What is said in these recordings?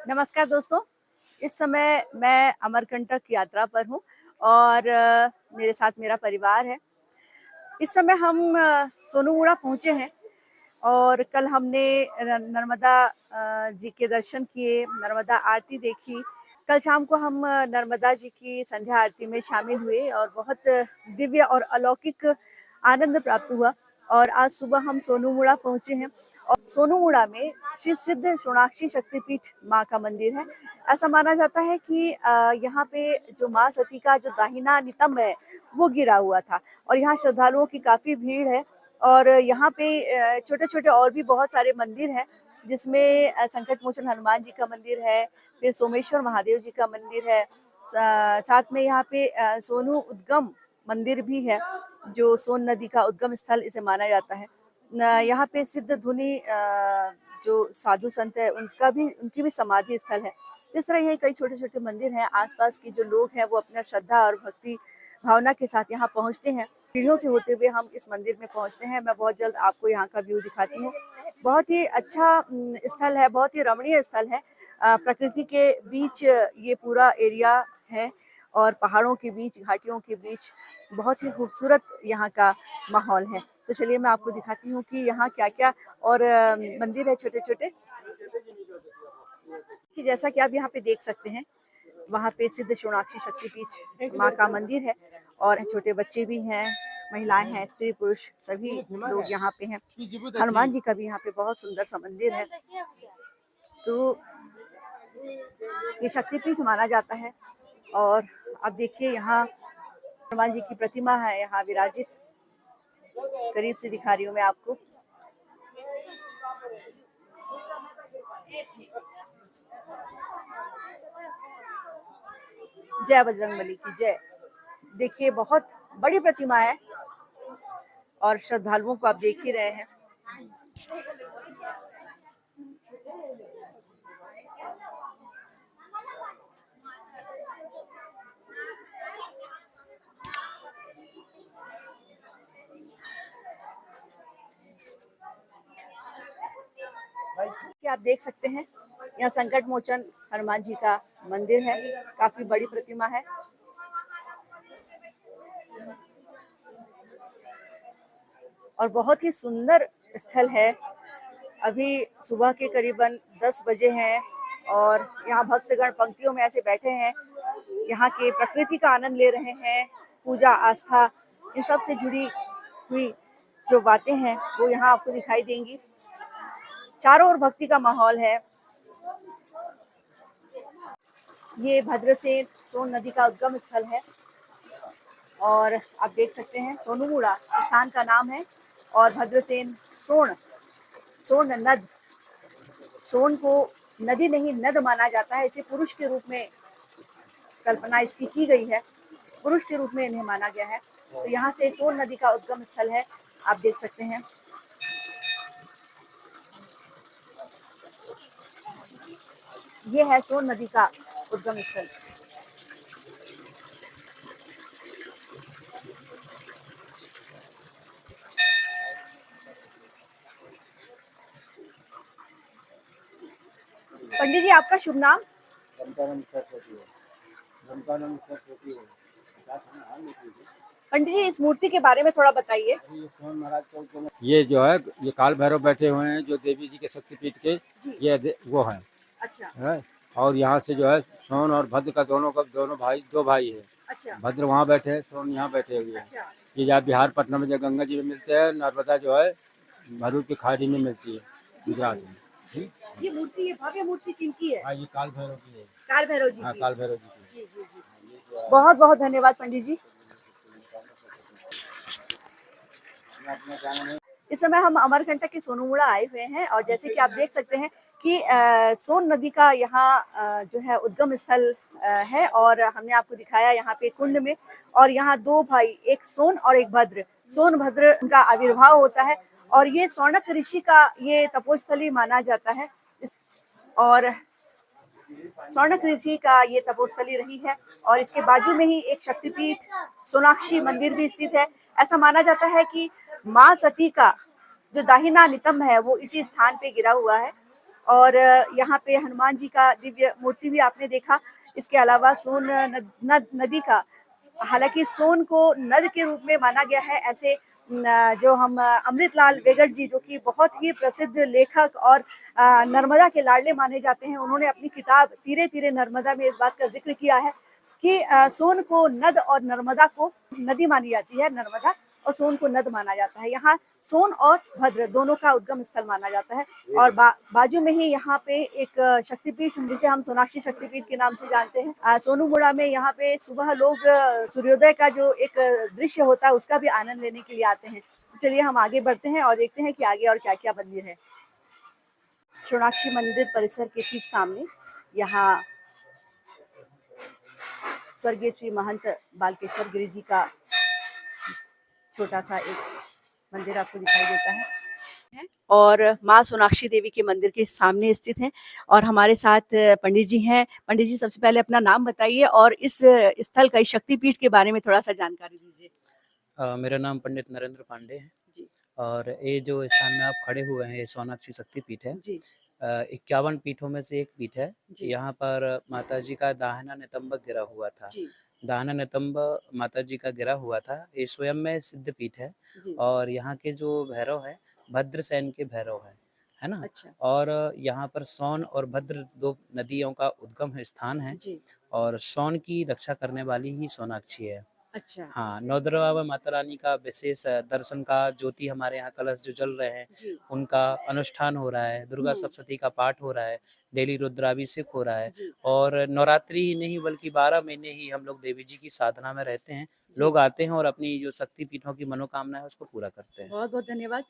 नमस्कार दोस्तों। इस समय मैं अमरकंटक यात्रा पर हूँ और मेरे साथ मेरा परिवार है। इस समय हम सोनूमुड़ा पहुँचे हैं और कल हमने नर्मदा जी के दर्शन किए, नर्मदा आरती देखी। कल शाम को हम नर्मदा जी की संध्या आरती में शामिल हुए और बहुत दिव्य और अलौकिक आनंद प्राप्त हुआ। और आज सुबह हम सोनूमुड़ा पहुँचे हैं और सोनूमुड़ा में श्री सिद्ध सोनाक्षी शक्तिपीठ माँ का मंदिर है। ऐसा माना जाता है कि यहाँ पे जो माँ सती का जो दाहिना नितंब है, वो गिरा हुआ था और यहाँ श्रद्धालुओं की काफ़ी भीड़ है। और यहाँ पे छोटे-छोटे और भी बहुत सारे मंदिर हैं, जिसमें संकट मोचन हनुमान जी का मंदिर है, फिर सोमेश्वर महादेव जी का मंदिर है। साथ में यहाँ पे सोनू उद्गम मंदिर भी है, जो सोन नदी का उद्गम स्थल इसे माना जाता है। यहाँ पे सिद्ध धुनी जो साधु संत है उनकी भी समाधि स्थल है। इस तरह ये कई छोटे-छोटे मंदिर हैं। आसपास के जो लोग हैं वो अपना श्रद्धा और भक्ति भावना के साथ यहाँ पहुँचते हैं। सीढ़ियों से होते हुए हम इस मंदिर में पहुँचते हैं। मैं बहुत जल्द आपको यहाँ का व्यू दिखाती हूँ। बहुत ही अच्छा स्थल है, बहुत ही रमणीय स्थल है। प्रकृति के बीच ये पूरा एरिया है और पहाड़ों के बीच, घाटियों के बीच बहुत ही खूबसूरत यहाँ का माहौल है। तो चलिए मैं आपको दिखाती हूँ कि यहाँ क्या-क्या और मंदिर है छोटे-छोटे। कि जैसा कि आप यहाँ पे देख सकते हैं, वहाँ पे सिद्ध सोनाक्षी शक्तिपीठ माँ का मंदिर है और छोटे बच्चे भी हैं, महिलाएं हैं, स्त्री पुरुष सभी लोग यहाँ पे हैं। हनुमान जी का भी यहाँ पे बहुत सुंदर सा मंदिर है। तो ये शक्तिपीठ माना जाता है और अब देखिए यहाँ हनुमान जी की प्रतिमा है यहाँ विराजित। करीब से दिखा रही हूँ मैं आपको। जय बजरंगबली की जय। देखिए बहुत बड़ी प्रतिमा है और श्रद्धालुओं को आप देख ही रहे हैं। कि आप देख सकते हैं यहाँ संकट मोचन हनुमान जी का मंदिर है, काफी बड़ी प्रतिमा है। और बहुत ही सुंदर स्थल है। अभी सुबह के करीबन 10 बजे हैं और यहाँ भक्तगण पंक्तियों में ऐसे बैठे हैं, यहाँ के प्रकृति का आनंद ले रहे हैं। पूजा आस्था इन सब से जुड़ी हुई जो बातें हैं वो यहाँ आपको दिखाई देंगी। चारों ओर भक्ति का माहौल है। ये भद्रसेन सोन नदी का उद्गम स्थल है और आप देख सकते हैं सोनूमुड़ा स्थान का नाम है और भद्रसेन सोन नद, सोन को नदी नहीं नद माना जाता है। इसे पुरुष के रूप में कल्पना इसकी की गई है, पुरुष के रूप में इन्हें माना गया है। तो यहाँ से सोन नदी का उद्गम स्थल है, आप देख सकते हैं। ये है सोन नदी का उद्गम स्थल। पंडित जी आपका शुभ नाम? पंडित जी इस मूर्ति के बारे में थोड़ा बताइए। ये जो है ये काल भैरव बैठे हुए हैं जो देवी जी के शक्तिपीठ के ये वो हैं। अच्छा। है और यहाँ से जो है सोन और भद्र का दोनों भाई दो भाई है। अच्छा। भद्र वहाँ बैठे हैं, सोन यहाँ बैठे हुए हैं। अच्छा। ये जहाँ बिहार पटना में जो गंगा जी में मिलते हैं, नर्मदा जो है भरूच की खाड़ी में मिलती है गुजरात में। ये मूर्ति, ये भव्य मूर्ति किनकी है? हाँ ये काल भैरव की है। काल भैरव जी हाँ की। काल भैरव जी की। जी जी जी। बहुत बहुत धन्यवाद पंडित जी। इस समय हम अमरकंटक के सोनूमुड़ा आए हुए हैं और जैसे कि आप देख सकते हैं कि सोन नदी का यहाँ जो है उद्गम स्थल है और हमने आपको दिखाया यहाँ पे कुंड में। और यहाँ दो भाई, एक सोन और एक भद्र, सोन भद्र का आविर्भाव होता है और ये सौनक ऋषि का ये तपोस्थली माना जाता है और सौनक ऋषि का ये तपोस्थली रही है। और इसके बाजू में ही एक शक्तिपीठ सोनाक्षी मंदिर भी स्थित है। ऐसा माना जाता है कि माँ सती का जो दाहिना नितंब है वो इसी स्थान पे गिरा हुआ है और यहाँ पे हनुमान जी का दिव्य मूर्ति भी आपने देखा। इसके अलावा सोन नदी का, हालांकि सोन को नद के रूप में माना गया है, ऐसे जो हम अमृतलाल वेगड़ जी, जो कि बहुत ही प्रसिद्ध लेखक और नर्मदा के लाडले माने जाते हैं, उन्होंने अपनी किताब तीरे तीरे नर्मदा में इस बात का जिक्र किया है कि सोन को नद और नर्मदा को नदी मानी जाती है, नर्मदा, और सोन को नद माना जाता है। यहाँ सोन और भद्र दोनों का उद्गम स्थल माना जाता है। और बाजू में ही यहाँ पे एक शक्तिपीठ, जिसे हम सोनाक्षी शक्तिपीठ के नाम से जानते हैं, सोनूमुड़ा में यहाँ पे सुबह लोग सूर्योदय का जो एक दृश्य होता है उसका भी आनंद लेने के लिए आते हैं। तो चलिए हम आगे बढ़ते हैं और देखते हैं कि आगे और क्या क्या मंदिर है। सोनाक्षी मंदिर परिसर के ठीक सामने यहाँ स्वर्गीय श्री महंत बालकेश्वर गिरी जी का छोटा सा एक मंदिर आपको दिखाई देता है और माँ सोनाक्षी देवी के मंदिर के सामने स्थित है। और हमारे साथ पंडित जी हैं। पंडित जी, सबसे पहले अपना नाम बताइए और इस स्थल का, इस शक्तिपीठ के बारे में थोड़ा सा जानकारी दीजिए। मेरा नाम पंडित नरेंद्र पांडे है जी और ये जो स्थान में आप खड़े हुए हैं, ये सोनाक्षी शक्तिपीठ है। जी 51 पीठों में से एक पीठ है। जी यहाँ पर माता जी का दाहिना नितंब गिरा हुआ था। जी दाहिना नितंब माता जी का गिरा हुआ था। ये स्वयं में सिद्ध पीठ है जी। और यहाँ के जो भैरव है भद्रसेन के भैरव है ना। अच्छा और यहाँ पर सोन और भद्र दो नदियों का उद्गम स्थान है जी। और सोन की रक्षा करने वाली ही सोनाक्षी है। अच्छा हाँ, नवदुर्गा माता रानी का विशेष दर्शन का, ज्योति हमारे यहाँ कलश जो जल रहे हैं जी उनका अनुष्ठान हो रहा है, दुर्गा हम्म, सप्तशती का पाठ हो रहा है, डेली रुद्राभिषेक हो रहा है जी और नवरात्रि ही नहीं बल्कि 12 महीने ही हम लोग देवी जी की साधना में रहते हैं। जी। लोग आते हैं और अपनी जो शक्ति पीठों की मनोकामना है उसको पूरा करते हैं। बहुत बहुत धन्यवाद।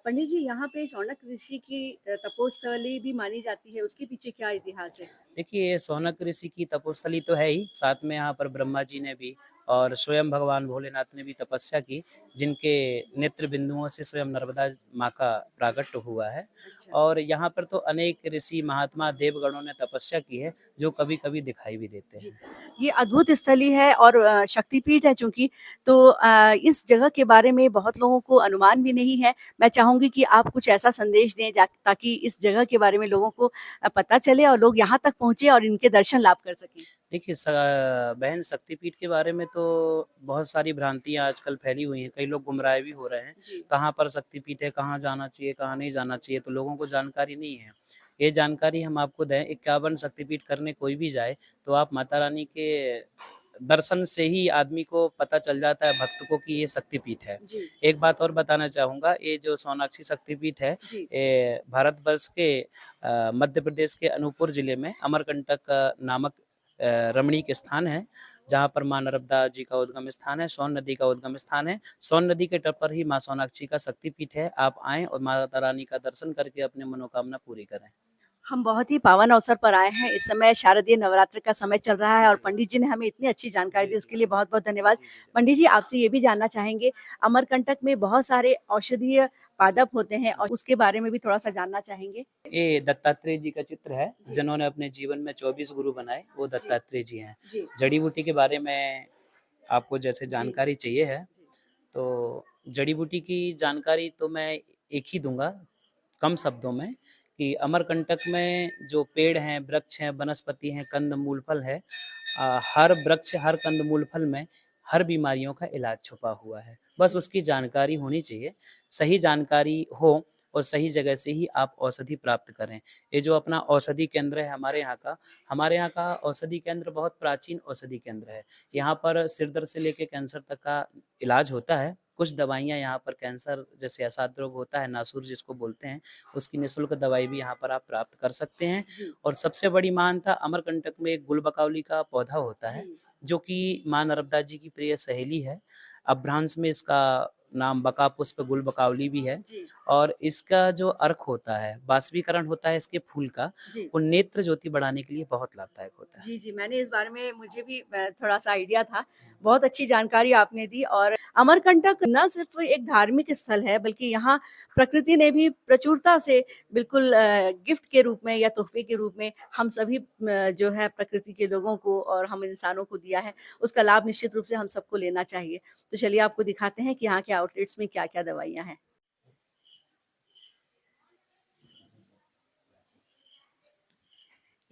पंडित जी, यहाँ पे शौनक ऋषि की तपोस्थली भी मानी जाती है, उसके पीछे क्या इतिहास है? देखिए, ये शौनक ऋषि की तपोस्थली तो है ही, साथ में यहाँ पर ब्रह्मा जी ने भी और स्वयं भगवान भोलेनाथ ने भी तपस्या की, जिनके नेत्र बिंदुओं से स्वयं नर्मदा माँ का प्राकट्य हुआ है। अच्छा और यहाँ पर तो अनेक ऋषि महात्मा देवगणों ने तपस्या की है, जो कभी कभी दिखाई भी देते जी, हैं। ये अद्भुत स्थली है और शक्तिपीठ है चूँकि, तो इस जगह के बारे में बहुत लोगों को अनुमान भी नहीं है। मैं चाहूँगी कि आप कुछ ऐसा संदेश दें ताकि इस जगह के बारे में लोगों को पता चले और लोग यहाँ तक पहुँचे और इनके दर्शन लाभ कर सकें। देखिए बहन, शक्तिपीठ के बारे में तो बहुत सारी भ्रांतियाँ आजकल फैली हुई हैं, कई लोग गुमराह भी हो रहे हैं। जी कहाँ पर शक्तिपीठ है, कहाँ जाना चाहिए, कहाँ नहीं जाना चाहिए, तो लोगों को जानकारी नहीं है। ये जानकारी हम आपको दें, 51 शक्तिपीठ करने कोई भी जाए तो आप माता रानी के दर्शन से ही आदमी को पता चल जाता है, भक्त को, कि ये शक्तिपीठ है। जी एक बात और बताना चाहूँगा, ये जो सोनाक्षी शक्तिपीठ है, जी ये भारतवर्ष के मध्य प्रदेश के अनूपपुर जिले में अमरकंटक नामक रमणीक स्थान है, जहाँ पर माँ नर्मदा जी का उद्गम स्थान है, सोन नदी का उद्गम स्थान है। सोन नदी के तट पर ही माँ सोनाक्षी का शक्तिपीठ है। आप आएँ और माता रानी का दर्शन करके अपनी मनोकामना पूरी करें। हम बहुत ही पावन अवसर पर आए हैं। इस समय शारदीय नवरात्र का समय चल रहा है और पंडित जी ने हमें इतनी अच्छी जानकारी दी, उसके लिए बहुत-बहुत धन्यवाद। पंडित जी, आपसे ये भी जानना चाहेंगे, अमरकंटक में बहुत सारे औषधीय पादप होते हैं और उसके बारे में भी थोड़ा-सा जानना चाहेंगे? ये दत्तात्रेय जी का चित्र है, जी। जिन्होंने अपने जीवन में 24 गुरु बनाए, वो जी। दत्तात्रेय जी हैं। जी, जड़ी बूटी के बारे में आपको जैसे जी, जानकारी चाहिए है, जी, तो जड़ी बूटी की जानकारी तो मैं एक ही दूँगा, कम शब्दों में, कि अमरकंटक में जो पेड़ हैं, वृक्ष हैं, वनस्पति हैं, कंद मूल फल है, हर वृक्ष, हर कंद मूल फल में हर बीमारियों का इलाज छुपा हुआ है। बस जी, उसकी जानकारी होनी चाहिए। सही जानकारी हो और सही जगह से ही आप औषधि प्राप्त करें। ये जो अपना औषधि केंद्र है हमारे यहाँ का औषधि केंद्र बहुत प्राचीन औषधि केंद्र है। जी, यहाँ पर सिर दर्द से लेके कैंसर तक का इलाज होता है। कुछ दवाइयाँ यहाँ पर कैंसर जैसे असाध्य रोग होता है, नासूर जिसको बोलते हैं, उसकी निःशुल्क दवाई भी यहाँ पर आप प्राप्त कर सकते हैं। जी, और सबसे बड़ी मान्यता, अमरकंटक में एक गुलबकौली का पौधा होता है, जी, जो कि माँ नर्मदा जी की प्रिय सहेली है। अपभ्रंश में इसका नाम बका पुष्प गुलबकौली भी है। जी, और इसका जो अर्क होता है, बाष्पीकरण होता है इसके फूल का, जी। वो नेत्र ज्योति बढ़ाने के लिए बहुत लाभदायक होता है। जी, जी, मैंने इस बारे में, मुझे भी थोड़ा-सा आइडिया था। बहुत अच्छी जानकारी आपने दी। और अमरकंटक ना सिर्फ़ एक धार्मिक स्थल है, बल्कि यहाँ प्रकृति ने भी प्रचुरता से बिल्कुल गिफ्ट के रूप में या तोहफ़े के रूप में हम सभी जो है प्रकृति के लोगों को और हम इंसानों को दिया है। उसका लाभ निश्चित रूप से हम सबको लेना चाहिए। तो चलिए आपको दिखाते हैं कि यहाँ के आउटलेट्स में क्या-क्या दवाइयाँ हैं।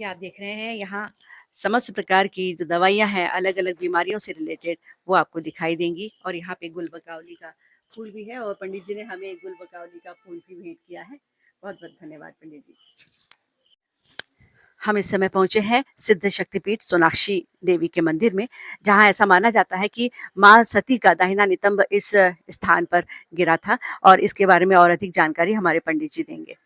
कि आप देख रहे हैं यहाँ समस्त प्रकार की जो दवाइयाँ हैं अलग अलग बीमारियों से रिलेटेड वो आपको दिखाई देंगी। और यहाँ पे गुलबकावली का फूल भी है और पंडित जी ने हमें गुलबकावली का फूल भी भेंट किया है। बहुत बहुत धन्यवाद पंडित जी। हम इस समय पहुंचे हैं सिद्ध शक्तिपीठ सोनाक्षी देवी के मंदिर में, जहां ऐसा माना जाता है कि मां सती का दाहिना नितंब इस स्थान पर गिरा था। और इसके बारे में और अधिक जानकारी हमारे पंडित जी देंगे।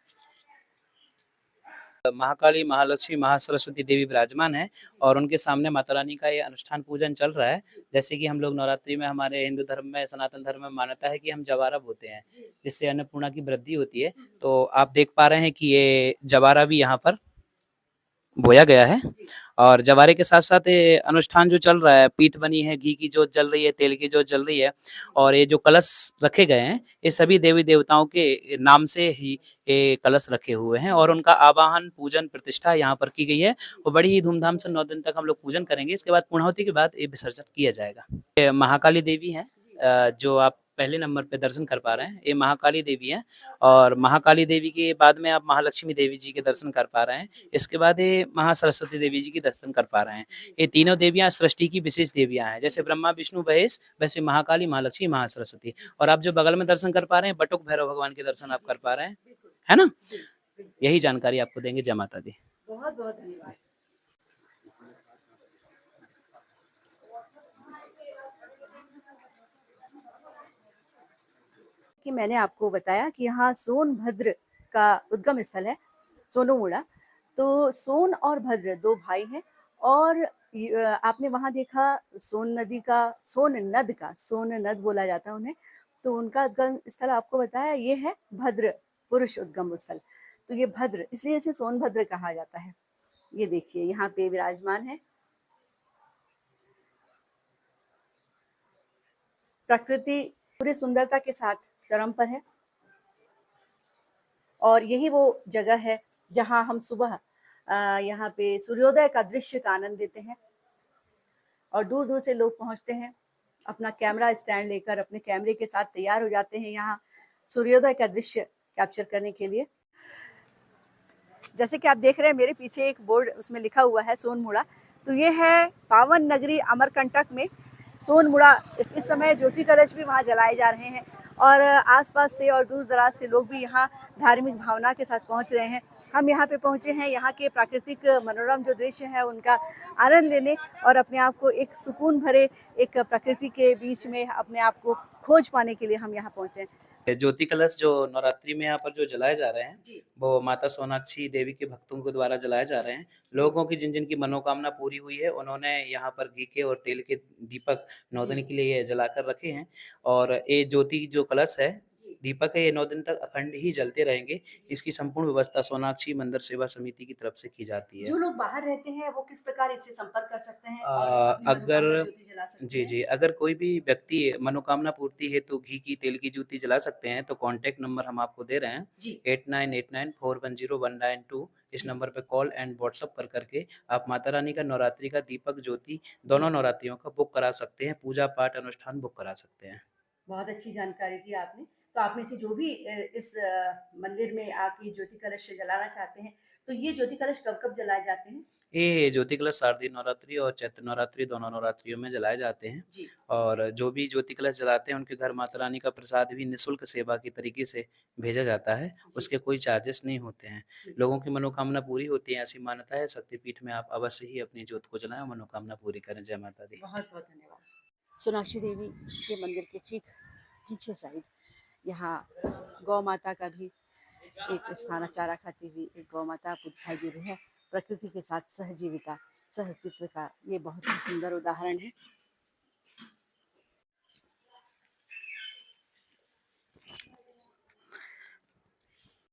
महाकाली, महालक्ष्मी, महासरस्वती देवी विराजमान है और उनके सामने माता रानी का ये अनुष्ठान पूजन चल रहा है। जैसे कि हम लोग नवरात्रि में, हमारे हिंदू धर्म में, सनातन धर्म में मान्यता है कि हम जवारा बोते हैं, जिससे अन्नपूर्णा की वृद्धि होती है। तो आप देख पा रहे हैं कि ये जवारा भी यहाँ पर बोया गया है। और जवारे के साथ साथ ये अनुष्ठान जो चल रहा है, पीठ बनी है, घी की जोत जल रही है, तेल की जोत जल रही है और ये जो कलश रखे गए हैं ये सभी देवी देवताओं के नाम से ही ये कलश रखे हुए हैं और उनका आवाहन, पूजन, प्रतिष्ठा यहाँ पर की गई है। और बड़ी ही धूमधाम से 9 दिन तक हम लोग पूजन करेंगे। इसके बाद पूर्णाहुति के बाद ये विसर्जन किया जाएगा। ये महाकाली देवी है, जो आप पहले नंबर पे दर्शन कर पा रहे हैं, ये महाकाली देवी है। और महाकाली देवी के बाद में आप महालक्ष्मी देवी जी के दर्शन कर पा रहे हैं। इसके बाद ये महासरस्वती देवी जी के दर्शन कर पा रहे हैं। ये तीनों देवियां सृष्टि की विशेष देवियां हैं, जैसे ब्रह्मा, विष्णु, महेश, वैसे महाकाली, महालक्ष्मी, महासरस्वती। और आप जो बगल में दर्शन कर पा रहे हैं, बटुक भैरव भगवान के दर्शन आप कर पा रहे हैं, है ना। यही जानकारी आपको देंगे। जय माता दी। बहुत बहुत धन्यवाद। कि मैंने आपको बताया कि यहाँ सोनभद्र का उद्गम स्थल है सोनूमुड़ा। तो सोन और भद्र दो भाई हैं और आपने वहाँ देखा सोन नदी का, सोन नद बोला जाता है उन्हें। तो उनका उद्गम स्थल आपको बताया ये है भद्र, पुरुष उद्गम स्थल। तो ये भद्र इसलिए इसे सोनभद्र कहा जाता है। ये देखिए यहाँ पे विराजमान है। प्रकृति पूरी सुंदरता के साथ चरम पर है और यही वो जगह है जहां हम सुबह यहाँ पे सूर्योदय का दृश्य का आनंद लेते हैं। और दूर दूर से लोग पहुंचते हैं, अपना कैमरा स्टैंड लेकर अपने कैमरे के साथ तैयार हो जाते हैं यहाँ सूर्योदय का दृश्य कैप्चर करने के लिए। जैसे कि आप देख रहे हैं मेरे पीछे एक बोर्ड, उसमें लिखा हुआ है सोनमुड़ा। तो ये है पावन नगरी अमरकंटक में सोनमुड़ा। इस समय ज्योति कलश भी वहाँ जलाए जा रहे हैं और आसपास से और दूर दराज से लोग भी यहाँ धार्मिक भावना के साथ पहुँच रहे हैं। हम यहाँ पे पहुँचे हैं यहाँ के प्राकृतिक मनोरम जो दृश्य है उनका आनंद लेने और अपने आप को एक सुकून भरे एक प्रकृति के बीच में अपने आप को खोज पाने के लिए हम यहाँ पहुँचे हैं। ज्योति कलश जो नवरात्रि में यहाँ पर जो जलाए जा रहे हैं जी। वो माता सोनाक्षी देवी के भक्तों के द्वारा जलाए जा रहे हैं। लोगों की जिन जिन की मनोकामना पूरी हुई है उन्होंने यहाँ पर घी के और तेल के दीपक 9 दिन के लिए जलाकर रखे हैं। और ये ज्योति जो कलश है, दीपक है, ये 9 दिन तक अखंड ही जलते रहेंगे। इसकी संपूर्ण व्यवस्था सोनाक्षी मंदिर सेवा समिति की तरफ से की जाती है। जो लोग बाहर रहते हैं वो किस प्रकार इससे संपर्क कर सकते हैं और अपनी अगर मनोकामना ज्योति जला सकते जी, हैं? जी, अगर कोई भी व्यक्ति मनोकामना पूर्ति हेतु घी की, तेल की ज्योति जला सकते हैं तो कॉन्टैक्ट नंबर हम आपको दे रहे हैं जी। 8989410192। इस नंबर पे कॉल एंड व्हाट्सएप कर करके आप माता रानी का नवरात्रि का दीपक ज्योति दोनों नवरात्रियों का बुक करा सकते हैं, पूजा पाठ अनुष्ठान बुक करा सकते हैं। बहुत अच्छी जानकारी दी आपने। तो आप में से जो भी इस मंदिर में आके ज्योति कलश जलाना चाहते हैं, तो ये ज्योति कलश कब-कब जलाए जाते हैं? ये ज्योति कलश शारदीय नवरात्रि और चैत्र नवरात्रि दोनों नवरात्रियों में जलाए जाते हैं। जी। और जो भी ज्योति कलश जलाते हैं उनके घर माता रानी का प्रसाद भी निःशुल्क सेवा के तरीके से भेजा जाता है। उसके कोई चार्जेस नहीं होते हैं। जी। लोगों की मनोकामना पूरी होती है, ऐसी मान्यता है। शक्तिपीठ में आप अवश्य ही अपनी ज्योत को जलाएं और मनोकामना पूरी करें। जय माता दी। बहुत-बहुत धन्यवाद। सोनाक्षी देवी के मंदिर के ठीक पीछे साइड यहाँ गौ माता का भी एक स्थान, चारा खाती हुई एक गौ माता आपको दिखाई दे रही है। प्रकृति के साथ सहजीविता, सहअस्तित्व का ये बहुत ही सुंदर उदाहरण है।